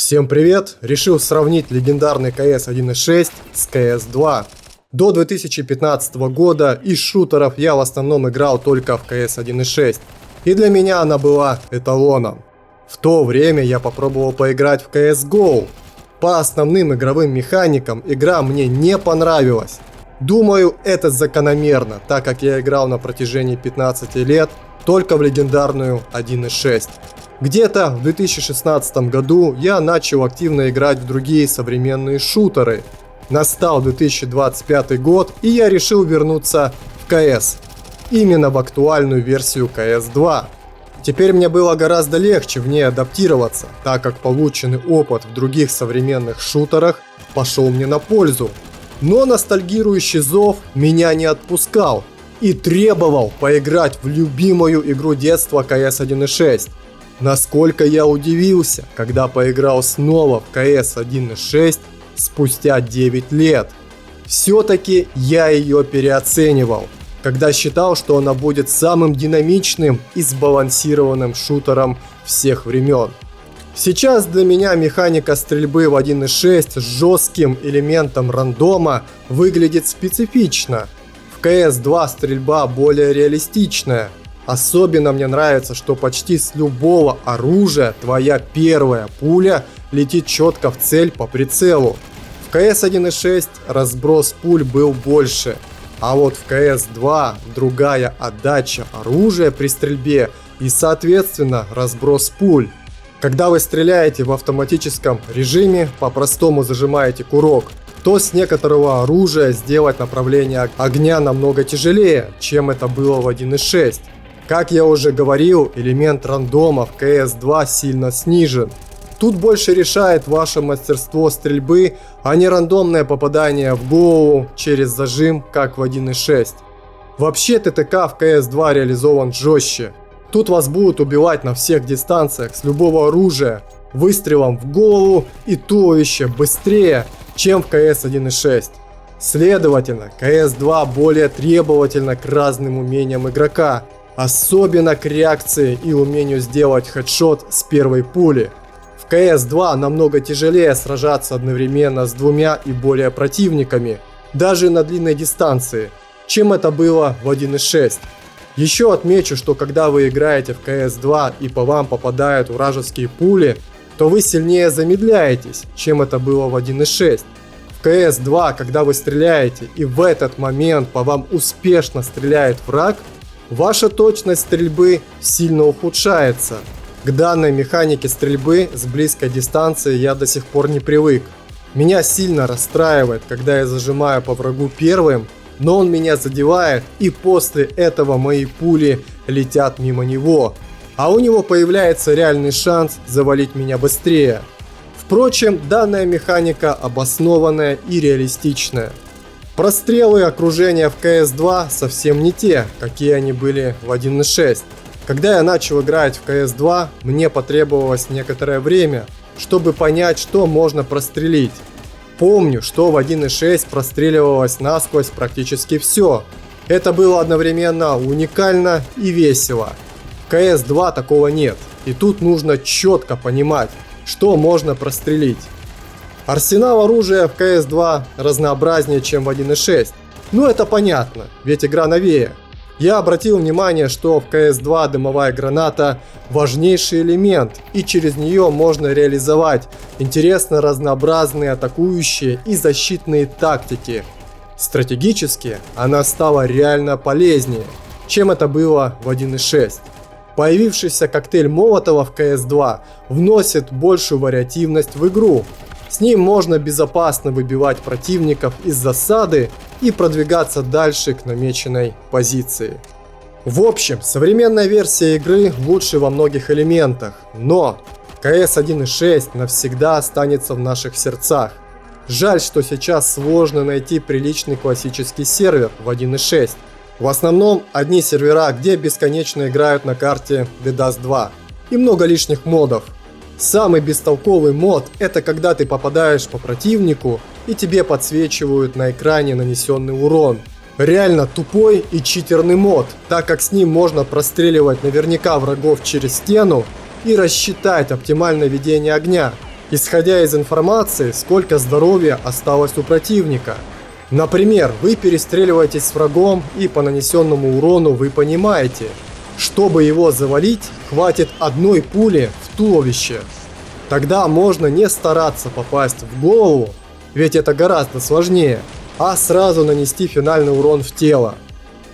Всем привет! Решил сравнить легендарный CS 1.6 с CS 2. До 2015 года из шутеров я в основном играл только в CS 1.6. И для меня она была эталоном. В то время я попробовал поиграть в CSGO. По основным игровым механикам игра мне не понравилась. Думаю, это закономерно, так как я играл на протяжении 15 лет только в легендарную 1.6. Где-то в 2016 году я начал активно играть в другие современные шутеры. Настал 2025 год, и я решил вернуться в CS. Именно в актуальную версию CS 2. Теперь мне было гораздо легче в ней адаптироваться, так как полученный опыт в других современных шутерах пошел мне на пользу. Но ностальгирующий зов меня не отпускал и требовал поиграть в любимую игру детства CS 1.6. Насколько я удивился, когда поиграл снова в CS 1.6 спустя 9 лет. Все-таки я ее переоценивал, когда считал, что она будет самым динамичным и сбалансированным шутером всех времен. Сейчас для меня механика стрельбы в 1.6 с жестким элементом рандома выглядит специфично. В CS 2 стрельба более реалистичная. Особенно мне нравится, что почти с любого оружия твоя первая пуля летит четко в цель по прицелу. В CS 1.6 разброс пуль был больше, а вот в CS 2 другая отдача оружия при стрельбе и соответственно разброс пуль. Когда вы стреляете в автоматическом режиме, по-простому зажимаете курок, то с некоторого оружия сделать направление огня намного тяжелее, чем это было в 1.6. Как я уже говорил, элемент рандома в CS 2 сильно снижен. Тут больше решает ваше мастерство стрельбы, а не рандомное попадание в голову через зажим, как в 1.6. Вообще ТТК в CS 2 реализован жестче. Тут вас будут убивать на всех дистанциях с любого оружия, выстрелом в голову и туловище быстрее, чем в CS 1.6. Следовательно, CS 2 более требовательна к разным умениям игрока. Особенно к реакции и умению сделать хедшот с первой пули. В CS 2 намного тяжелее сражаться одновременно с двумя и более противниками, даже на длинной дистанции, чем это было в 1.6. Еще отмечу, что когда вы играете в CS 2 и по вам попадают вражеские пули, то вы сильнее замедляетесь, чем это было в 1.6. В CS 2, когда вы стреляете и в этот момент по вам успешно стреляет враг, ваша точность стрельбы сильно ухудшается. К данной механике стрельбы с близкой дистанции я до сих пор не привык. Меня сильно расстраивает, когда я зажимаю по врагу первым, но он меня задевает, и после этого мои пули летят мимо него, а у него появляется реальный шанс завалить меня быстрее. Впрочем, данная механика обоснованная и реалистичная. Прострелы и окружения в CS 2 совсем не те, какие они были в 1.6. Когда я начал играть в CS 2, мне потребовалось некоторое время, чтобы понять, что можно прострелить. Помню, что в 1.6 простреливалось насквозь практически все. Это было одновременно уникально и весело. В CS 2 такого нет, и тут нужно четко понимать, что можно прострелить. Арсенал оружия в CS 2 разнообразнее, чем в 1.6. Ну это понятно, ведь игра новее. Я обратил внимание, что в CS 2 дымовая граната важнейший элемент, и через нее можно реализовать интересно разнообразные атакующие и защитные тактики. Стратегически она стала реально полезнее, чем это было в 1.6. Появившийся коктейль Молотова в CS 2 вносит большую вариативность в игру. С ним можно безопасно выбивать противников из засады и продвигаться дальше к намеченной позиции. В общем, современная версия игры лучше во многих элементах, но CS 1.6 навсегда останется в наших сердцах. Жаль, что сейчас сложно найти приличный классический сервер в 1.6. В основном одни сервера, где бесконечно играют на карте DDoS 2 и много лишних модов. Самый бестолковый мод – это когда ты попадаешь по противнику и тебе подсвечивают на экране нанесенный урон. Реально тупой и читерный мод, так как с ним можно простреливать наверняка врагов через стену и рассчитать оптимальное ведение огня. исходя из информации, сколько здоровья осталось у противника. Например, вы перестреливаетесь с врагом, и по нанесенному урону вы понимаете, чтобы его завалить, хватит одной пули в туловище. Тогда можно не стараться попасть в голову, ведь это гораздо сложнее, а сразу нанести финальный урон в тело.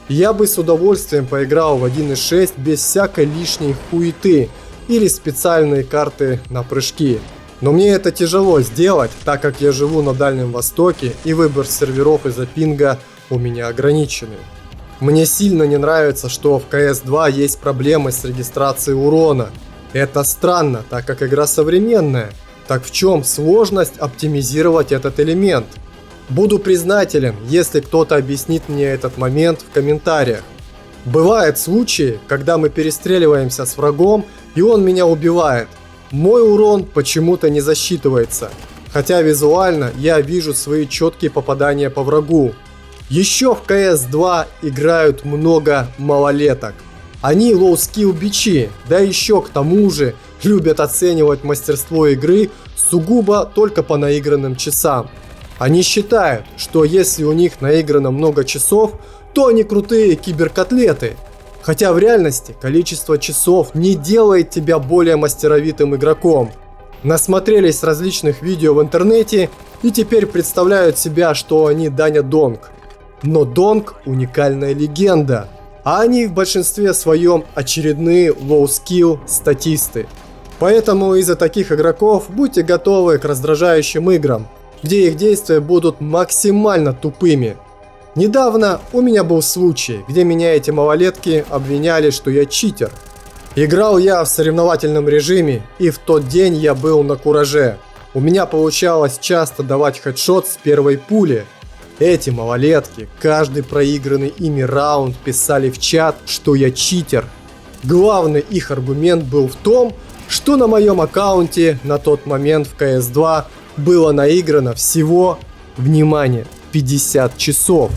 Я бы с удовольствием поиграл в 1.6 без всякой лишней хуеты или специальные карты на прыжки. Но мне это тяжело сделать, так как я живу на Дальнем Востоке и выбор серверов из-за пинга у меня ограниченный. Мне сильно не нравится, что в CS2 есть проблемы с регистрацией урона. Это странно, так как игра современная. Так в чем сложность оптимизировать этот элемент? Буду признателен, если кто-то объяснит мне этот момент в комментариях. Бывают случаи, когда мы перестреливаемся с врагом и он меня убивает. Мой урон почему-то не засчитывается, хотя визуально я вижу свои четкие попадания по врагу. Еще в CS2 играют много малолеток. Они лоу-скилл бичи, да еще к тому же любят оценивать мастерство игры сугубо только по наигранным часам. Они считают, что если у них наиграно много часов, то они крутые киберкотлеты. Хотя в реальности количество часов не делает тебя более мастеровитым игроком. Насмотрелись различных видео в интернете и теперь представляют себя, что они Даня Донг. Но Донг уникальная легенда, а они в большинстве своем очередные лоу-скилл статисты. Поэтому из-за таких игроков будьте готовы к раздражающим играм, где их действия будут максимально тупыми. Недавно у меня был случай, где меня эти малолетки обвиняли, что я читер. Играл я в соревновательном режиме, и в тот день я был на кураже. У меня получалось часто давать хедшот с первой пули. Эти малолетки, каждый проигранный ими раунд писали в чат, что я читер. Главный их аргумент был в том, что на моем аккаунте на тот момент в CS2 было наиграно всего, внимание, 50 часов.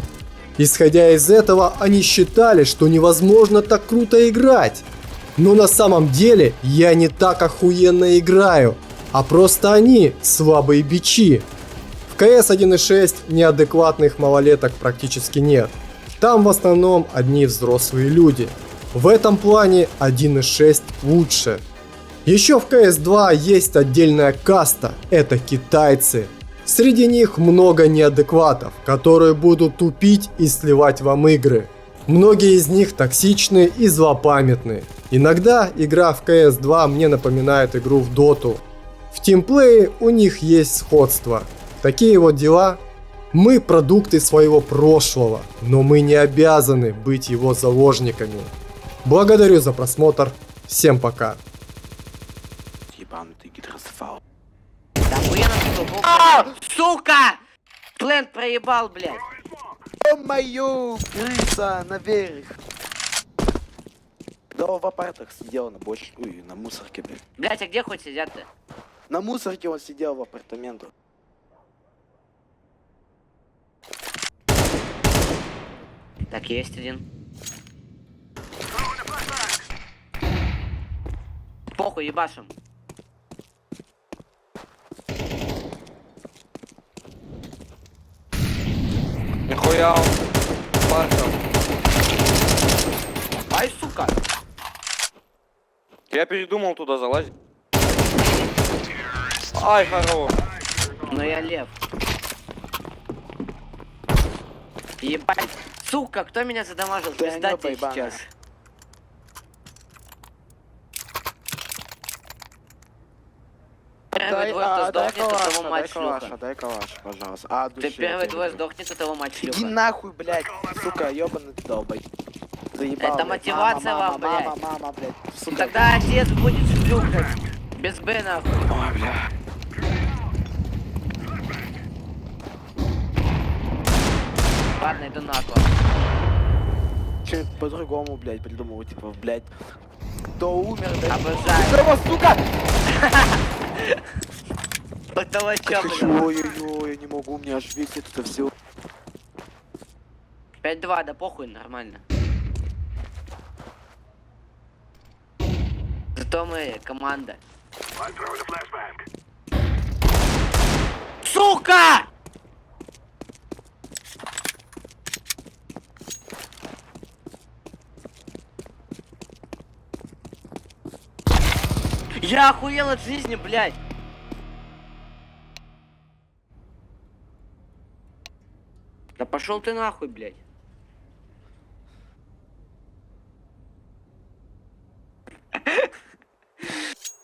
Исходя из этого, они считали, что невозможно так круто играть. Но на самом деле я не так охуенно играю, а просто они слабые бичи. В CS 1.6 неадекватных малолеток практически нет. Там в основном одни взрослые люди. В этом плане 1.6 лучше. Еще в CS2 есть отдельная каста, это китайцы. Среди них много неадекватов, которые будут тупить и сливать вам игры. Многие из них токсичны и злопамятны. Иногда игра в CS2 мне напоминает игру в Доту. В тимплее у них есть сходство. Такие вот дела. Мы продукты своего прошлого, но мы не обязаны быть его заложниками. Благодарю за просмотр. Всем пока. Ебанутый гидросфал. Да охуенно что, сука! Плент проебал, блядь. Ё-моё, крыса наверх. Да, в апартах сидел на бочке, ой, на мусорке, блядь. Блядь, а где хоть сидят-то? На мусорке он сидел в апартаментах. Так, есть один. Похуй, ебашим. Нихуя он. Пашем. Ай, сука! Я передумал туда залазить. Ай, хорош. Но я лев. Ебать. Сука, кто меня задамажил? Да Пизда не тебе поебаная. сейчас. Первый двое, кто сдохнет, у того мать шлюха. дай калаш, пожалуйста. А, Ты души, первый я двое тебе говорю. сдохнет, у того мать Иди шлюха. нахуй, блядь, сука, ёбаный ты долбай. Заебал, Это блядь. мотивация Мама, вам, мама, блядь. мама, блядь. Сука. Тогда отец будет шлюхой. Без Б нахуй. Ой, бля. Ладно, иду нахуй. Что-нибудь по-другому, блядь, придумал, типа, блядь. Кто умер, блядь? Обожаю. Кого, сука? Этого чё, блядь? Ой-ой-ой, я не могу, у меня аж весит это все. 5-2, да похуй, нормально. Зато мы команда. Сука! Я охуел от жизни, блядь. Да пошел ты нахуй, блядь.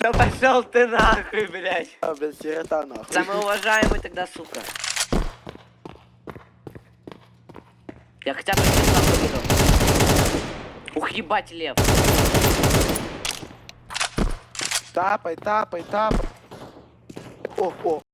Да пошел ты нахуй, блядь. А, блядь, сирота нахуй. Самый уважаемый тогда, сука. Я хотя бы тебе нахуй видел. Ух, ебать, лев. Тапай, тапай, тапай. О, о.